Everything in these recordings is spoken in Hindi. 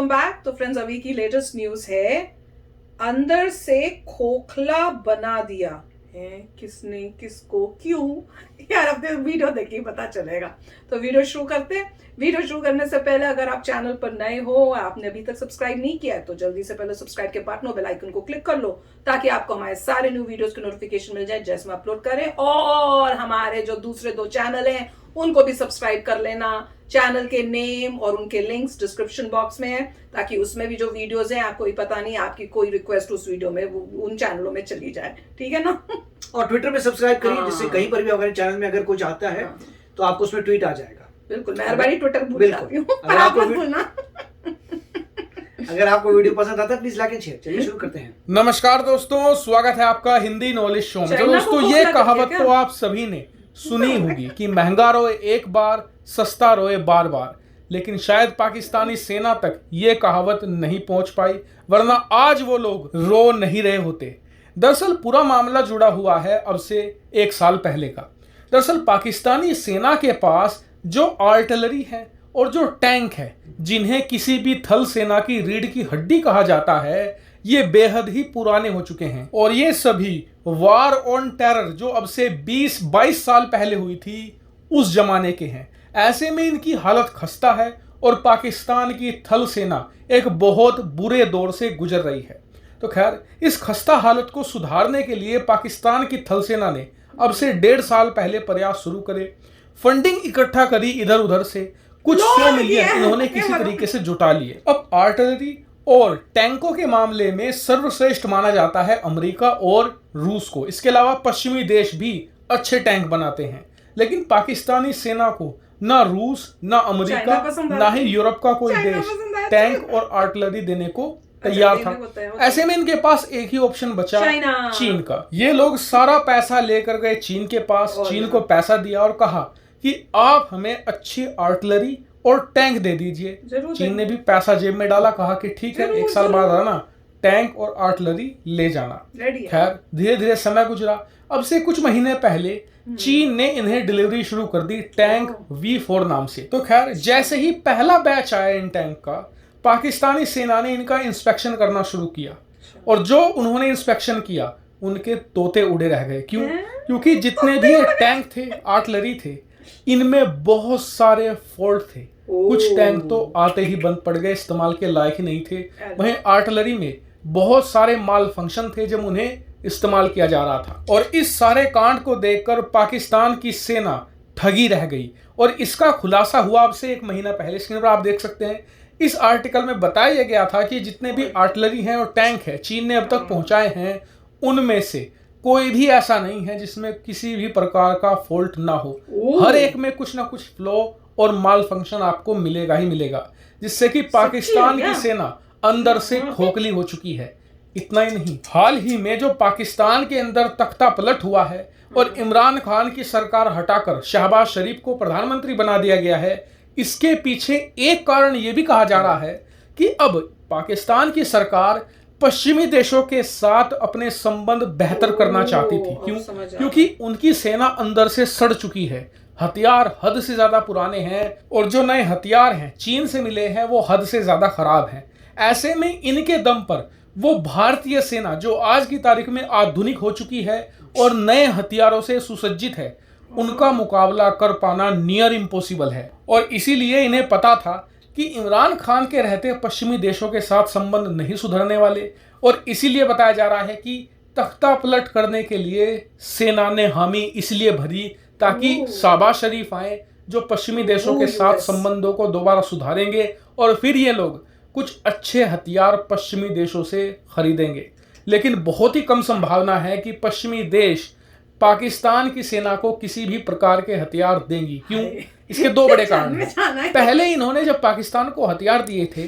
Welcome back. तो फ्रेंड्स, अभी की लेटेस्ट न्यूज है, अंदर से खोखला बना दिया है। किसने, किसको, क्यों? यार अपने वीडियो देखिए पता चलेगा। तो वीडियो शुरू करते हैं। वीडियो शुरू करने से पहले अगर आप चैनल पर नए हो, आपने अभी तक सब्सक्राइब नहीं किया है, तो जल्दी से पहले सब्सक्राइब के बटन और बेल आइकन को क्लिक कर लो, ताकि आपको हमारे सारे न्यू वीडियोस की नोटिफिकेशन मिल जाए जैसे हम अपलोड करें। और हमारे जो दूसरे 2 चैनल हैं उनको भी सब्सक्राइब कर लेना। चैनल के नेम और उनके लिंक्स डिस्क्रिप्शन बॉक्स में है, ताकि उसमें भी जो वीडियोस हैं, आपको ही पता नहीं आपकी कोई रिक्वेस्ट उस वीडियो में उन चैनलों में चली जाए, ठीक है ना। और ट्विटर पे सब्सक्राइब करिए, हाँ। जिससे कहीं पर भी अगर चैनल में अगर कुछ आता है तो आपको उसमें ट्वीट आ जाएगा। बिल्कुल, मेहरबानी ट्विटर भूल जाती हूँ, अगर आप आपको मत भूलना। अगर आपको वीडियो पसंद आता है प्लीज लाइक एंड शेयर। चलिए शुरू करते हैं। नमस्कार दोस्तों, स्वागत है आपका हिंदी नॉलेज शो में। तो चाइना को दोस्तों, खोखला ये कर कहावत दिया तो क्या? आप सभी ने सुनी होगी कि महंगा रोए एक बार, सस्ता रोए बार बार। लेकिन शायद पाकिस्तानी सेना तक ये कहावत नहीं पहुंच पाई, वरना आज वो लोग रो नहीं रहे होते। दरअसल पूरा मामला जुड़ा हुआ है अब से 1 साल पहले का। दरअसल पाकिस्तानी सेना के पास जो आर्टिलरी है और जो टैंक है, जिन्हें किसी भी थल सेना की रीढ़ की हड्डी कहा जाता है, ये बेहद ही पुराने हो चुके हैं। और ये सभी वार ऑन टेरर जो अब से 20-22 साल पहले हुई थी, उस जमाने के हैं। ऐसे में इनकी हालत खस्ता है और पाकिस्तान की थल सेना एक बहुत बुरे दौर से गुजर रही है। तो खैर, इस खस्ता हालत को सुधारने के लिए पाकिस्तान की थल सेना ने अब से 1.5 साल पहले प्रयास शुरू करे, फंडिंग इकट्ठा करी इधर उधर से, कुछ 100 मिलियन इन्होंने किसी तरीके से जुटा लिए। अब आर्टिलरी और टैंकों के मामले में सर्वश्रेष्ठ माना जाता है अमेरिका और रूस को। इसके अलावा पश्चिमी देश भी अच्छे टैंक बनाते हैं, लेकिन पाकिस्तानी सेना को ना रूस, ना अमेरिका, ना ही यूरोप का कोई देश टैंक और आर्टिलरी देने को तैयार था। ऐसे में इनके पास एक ही ऑप्शन बचा, चीन का। ये लोग सारा पैसा लेकर गए चीन के पास, चीन को पैसा दिया और कहा कि आप हमें अच्छी आर्टिलरी और टैंक दे दीजिए। चीन ने भी पैसा जेब में डाला, कहा कि ठीक है, 1 साल बाद आना, टैंक और आर्टिलरी ले जाना। खैर, धीरे धीरे समय गुजरा। अब से कुछ महीने पहले चीन ने इन्हें डिलीवरी शुरू कर दी टैंक V4 नाम से। तो खैर, जैसे ही पहला बैच आया इन टैंक का, पाकिस्तानी सेना ने इनका इंस्पेक्शन करना शुरू किया। और जो उन्होंने इंस्पेक्शन किया, उनके तोते उड़े रह गए। क्यों? क्योंकि जितने भी टैंक थे, आर्टिलरी थे, इनमें बहुत सारे फॉल्ट थे। कुछ टैंक तो आते ही बंद पड़ गए, इस्तेमाल के लायक ही नहीं थे। वहीं आर्टिलरी में बहुत सारे माल फंक्शन थे जब उन्हें इस्तेमाल किया जा रहा था। और इस सारे कांड को देखकर पाकिस्तान की सेना ठगी रह गई। और इसका खुलासा हुआ अब से 1 महीना पहले। स्क्रीन पर आप देख सकते हैं, इस आर्टिकल में बताया गया था कि जितने भी आर्टिलरी हैं और टैंक है चीन ने अब तक पहुंचाए हैं, उनमें से कोई भी ऐसा नहीं है जिसमें किसी भी प्रकार का फॉल्ट ना हो। हर एक में कुछ ना कुछ फ्लो और माल फंक्शन आपको मिलेगा ही मिलेगा, जिससे कि पाकिस्तान की सेना अंदर से खोखली हो चुकी है। इतना ही नहीं, हाल ही में जो पाकिस्तान के अंदर तख्ता पलट हुआ है और इमरान खान की सरकार हटाकर शहबाज शरीफ को प्रधानमंत्री बना दिया गया है, इसके पीछे एक कारण यह भी कहा जा रहा है कि अब पाकिस्तान की सरकार पश्चिमी देशों के साथ अपने संबंध बेहतर करना चाहती थी। क्यों? क्योंकि उनकी सेना अंदर से सड़ चुकी है, हथियार हद से ज्यादा पुराने हैं और जो नए हथियार हैं चीन से मिले हैं वो हद से ज्यादा खराब हैं। ऐसे में इनके दम पर वो भारतीय सेना जो आज की तारीख में आधुनिक हो चुकी है और नए हथियारों से सुसज्जित है, उनका मुकाबला कर पाना नियर इम्पॉसिबल है। और इसीलिए इन्हें पता था कि इमरान खान के रहते पश्चिमी देशों के साथ संबंध नहीं सुधरने वाले। और इसीलिए बताया जा रहा है कि तख्ता पलट करने के लिए सेना ने हामी इसलिए भरी ताकि शहबाज शरीफ आए, जो पश्चिमी देशों के साथ संबंधों को दोबारा सुधारेंगे और फिर ये लोग कुछ अच्छे हथियार पश्चिमी देशों से खरीदेंगे। लेकिन बहुत ही कम संभावना है कि पश्चिमी देश पाकिस्तान की सेना को किसी भी प्रकार के हथियार देंगी। क्यों? इसके 2 बड़े कारण हैं। पहले इन्होंने जब पाकिस्तान को हथियार दिए थे,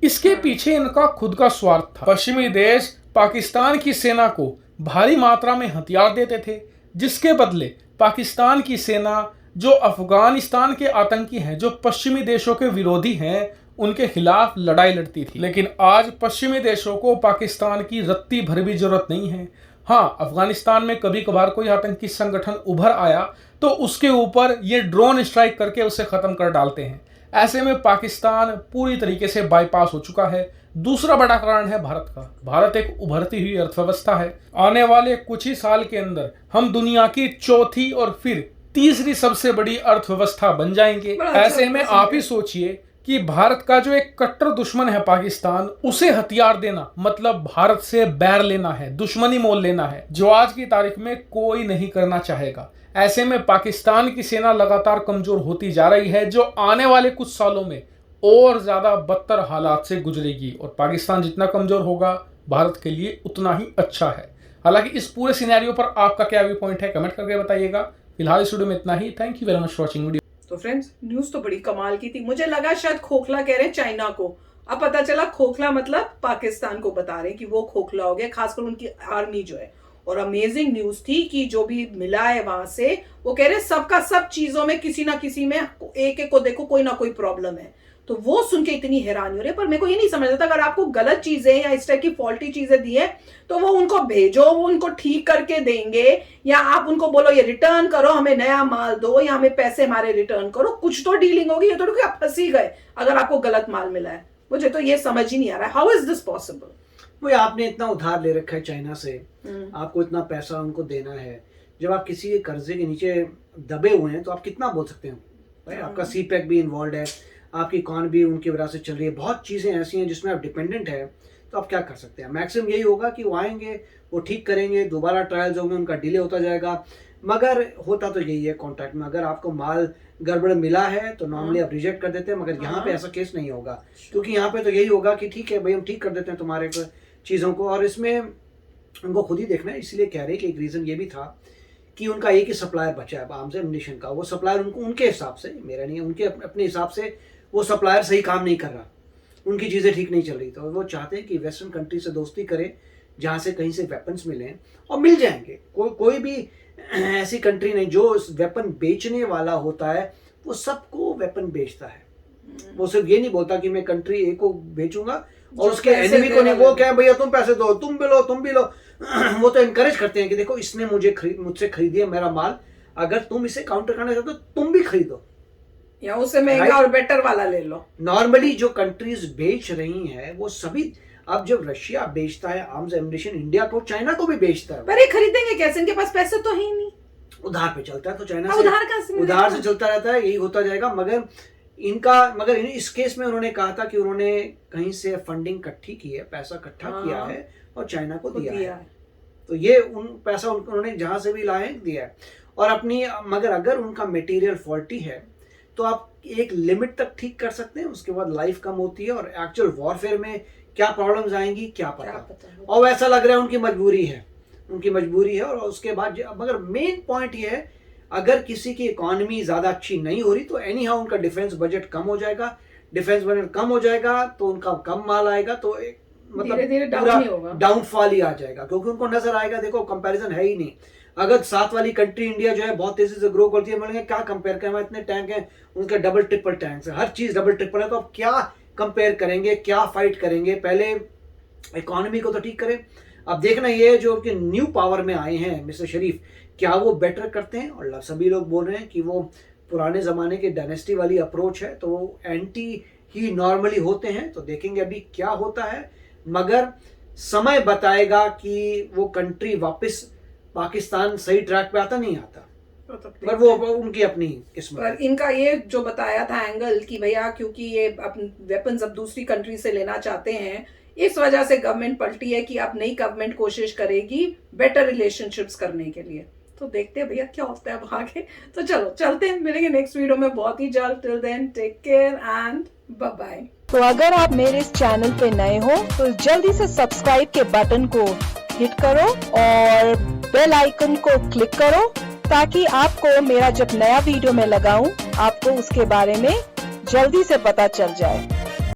इसके पीछे इनका खुद का स्वार्थ था। पश्चिमी देश पाकिस्तान की सेना को भारी मात्रा में हथियार देते थे, जिसके बदले पाकिस्तान की सेना जो अफगानिस्तान के आतंकी हैं, जो पश्चिमी देशों के विरोधी हैं, उनके खिलाफ लड़ाई लड़ती थी। लेकिन आज पश्चिमी देशों को पाकिस्तान की रत्ती भर भी जरूरत नहीं है। हाँ, अफगानिस्तान में कभी कभार कोई आतंकी संगठन उभर आया तो उसके ऊपर ये ड्रोन स्ट्राइक करके उसे खत्म कर डालते हैं, ऐसे में पाकिस्तान पूरी तरीके से बाईपास हो चुका है। दूसरा बड़ा कारण है भारत का। भारत एक उभरती हुई अर्थव्यवस्था है। आने वाले कुछ ही साल के अंदर हम दुनिया की चौथी और फिर तीसरी सबसे बड़ी अर्थव्यवस्था बन जाएंगे। ऐसे में आप ही सोचिए कि भारत का जो एक कट्टर दुश्मन है पाकिस्तान, उसे हथियार देना मतलब भारत से बैर लेना है, दुश्मनी मोल लेना है, जो आज की तारीख में कोई नहीं करना चाहेगा। ऐसे में पाकिस्तान की सेना लगातार कमजोर होती जा रही है, जो आने वाले कुछ सालों में और ज्यादा बदतर हालात से गुजरेगी। और पाकिस्तान जितना कमजोर होगा भारत के लिए उतना ही अच्छा है। हालांकि इस पूरे सिनेरियो पर आपका क्या व्यू पॉइंट है, कमेंट करके बताइएगा। फिलहाल इस वीडियो में इतना ही। Thank you very much for watching video. तो फ्रेंड्स, न्यूज तो बड़ी कमाल की थी। मुझे लगा शायद खोखला कह रहे हैं चाइना को, अब पता चला खोखला मतलब पाकिस्तान को बता रहे हैं कि वो खोखला हो गया, खासकर उनकी आर्मी जो है। और अमेजिंग न्यूज थी कि जो भी मिला है वहां से, वो कह रहे हैं सबका सब चीजों में किसी ना किसी में एक एक को देखो कोई ना कोई प्रॉब्लम है। तो वो सुन के इतनी हैरानी हो रही है। पर मेरे को ये नहीं समझ आता, अगर आपको गलत चीजें या इस टाइप की फॉल्टी चीजें दी है तो वो उनको भेजो, वो उनको ठीक करके देंगे, या आप उनको बोलो ये रिटर्न करो, हमें नया माल दो, या हमें पैसे हमारे रिटर्न करो, कुछ तो डीलिंग होगी। ये तो कि आप फंसी गए अगर आपको गलत माल मिला है। मुझे तो ये समझ ही नहीं आ रहा है, हाउ इज दिस पॉसिबल। वो आपने इतना उधार ले रखा है चाइना से, आपको इतना पैसा उनको देना है। जब आप किसी के कर्जे के नीचे दबे हुए हैं तो आप कितना बोल सकते हो भाई। आपका सीपैक भी इन्वॉल्व है, आपकी इकॉनमी भी उनकी वजह से चल रही है, बहुत चीज़ें ऐसी हैं जिसमें आप डिपेंडेंट है। तो आप क्या कर सकते हैं? मैक्सिमम यही होगा कि वो आएंगे, वो ठीक करेंगे, दोबारा ट्रायल्स होंगे, उनका डिले होता जाएगा। मगर होता तो यही है कॉन्ट्रैक्ट में, अगर आपको माल गड़बड़ मिला है तो नॉर्मली आप रिजेक्ट कर देते हैं। मगर यहाँ पे ऐसा केस नहीं होगा, क्योंकि यहाँ पे तो यही होगा कि ठीक है भाई, हम ठीक कर देते हैं तुम्हारे चीज़ों को। और इसमें उनको खुद ही देखना है, इसलिए कह रहे हैं कि एक रीज़न ये भी था कि उनका एक ही सप्लायर बचा है आर्म्स एम्युनिशन का। वो सप्लायर उनके हिसाब से, मेरा नहीं है, उनके अपने हिसाब से वो सप्लायर सही काम नहीं कर रहा, उनकी चीज़ें ठीक नहीं चल रही। तो वो चाहते हैं कि वेस्टर्न कंट्री से दोस्ती करें जहाँ से कहीं से वेपन्स मिलें, और मिल जाएंगे। कोई भी ऐसी कंट्री नहीं जो वेपन बेचने वाला होता है वो सबको वेपन बेचता है। वो सिर्फ ये नहीं बोलता कि मैं कंट्री ए को बेचूंगा और उसके एनिमी को नहीं। वो क्या भैया तुम पैसे दो, तुम भी लो वो तो इनकरेज करते हैं कि देखो इसने मुझसे खरीदिया मेरा माल, अगर तुम इसे काउंटर करना चाहते हो तुम भी खरीदो, या उससे महंगा और बेटर वाला ले लो। नॉर्मली जो कंट्रीज बेच रही हैं वो सभी, अब जब रशिया बेचता है आर्म्स एम्युनिशन इंडिया को, चाइना को भी बेचता है। पर ये खरीदेंगे कैसे, इनके पास पैसे तो है ही नहीं। उधार पे चलता है, तो चाइना से उधार से चलता रहता है, यही होता जाएगा। मगर इस केस में उन्होंने कहा था कि उन्होंने कहीं से फंडिंग इकट्ठी की है, पैसा इकट्ठा किया है और चाइना को दिया है। तो ये पैसा उन्होंने जहां से भी लाए दिया है। और मगर अगर उनका मटेरियल फॉल्टी है तो आप एक लिमिट तक ठीक कर सकते हैं, उसके बाद लाइफ कम होती है। और एक्चुअल वॉरफेयर में क्या प्रॉब्लम्स आएंगी क्या पता। और वैसा लग रहा है उनकी मजबूरी है। और उसके बाद मगर मेन पॉइंट ये है, अगर किसी की इकॉनमी ज्यादा अच्छी नहीं हो रही तो एनी हाउ उनका डिफेंस बजट कम हो जाएगा। डिफेंस बजट कम हो जाएगा तो उनका कम माल आएगा, तो एक मतलब पूरा डाउनफॉल ही आ जाएगा, क्योंकि उनको नजर आएगा देखो कंपैरिजन है ही नहीं। अगर साथ वाली कंट्री इंडिया जो है बहुत तेजी से ग्रो करती है, बोलेंगे क्या कंपेयर करें, इतने टैंक हैं, उनके डबल ट्रिपल टैंक्स है, हर चीज डबल ट्रिपल है, तो अब क्या कंपेयर करेंगे, क्या फाइट करेंगे। पहले इकोनॉमी को तो ठीक करें। अब देखना ये जो कि न्यू पावर में आए हैं मिस्टर शरीफ, क्या वो बेटर करते हैं। और सभी लोग बोल रहे हैं कि वो पुराने जमाने के डायनेस्टी वाली अप्रोच है, तो वो एंटी ही नॉर्मली होते हैं। तो देखेंगे अभी क्या होता है, मगर समय बताएगा कि वो कंट्री वापस पाकिस्तान सही ट्रैक पे आता नहीं आता, पर वो उनकी अपनी किस्मत। पर इनका ये जो बताया था एंगल कि भैया क्योंकि ये अपने वेपन्स अब दूसरी कंट्री से लेना चाहते हैं, इस वजह से गवर्नमेंट पलटी है कि अब नई गवर्नमेंट कोशिश करेगी बेटर रिलेशनशिप्स करने के लिए। तो देखते हैं भैया क्या होता है अब आगे। तो चलो चलते हैं, मिलेंगे नेक्स्ट वीडियो में बहुत ही जल्द। Till then take care and bye bye. तो अगर आप मेरे इस चैनल पे नए हो तो जल्दी से सब्सक्राइब के बटन को हिट करो और बेल आइकन को क्लिक करो, ताकि आपको मेरा जब नया वीडियो मैं लगाऊं आपको उसके बारे में जल्दी से पता चल जाए।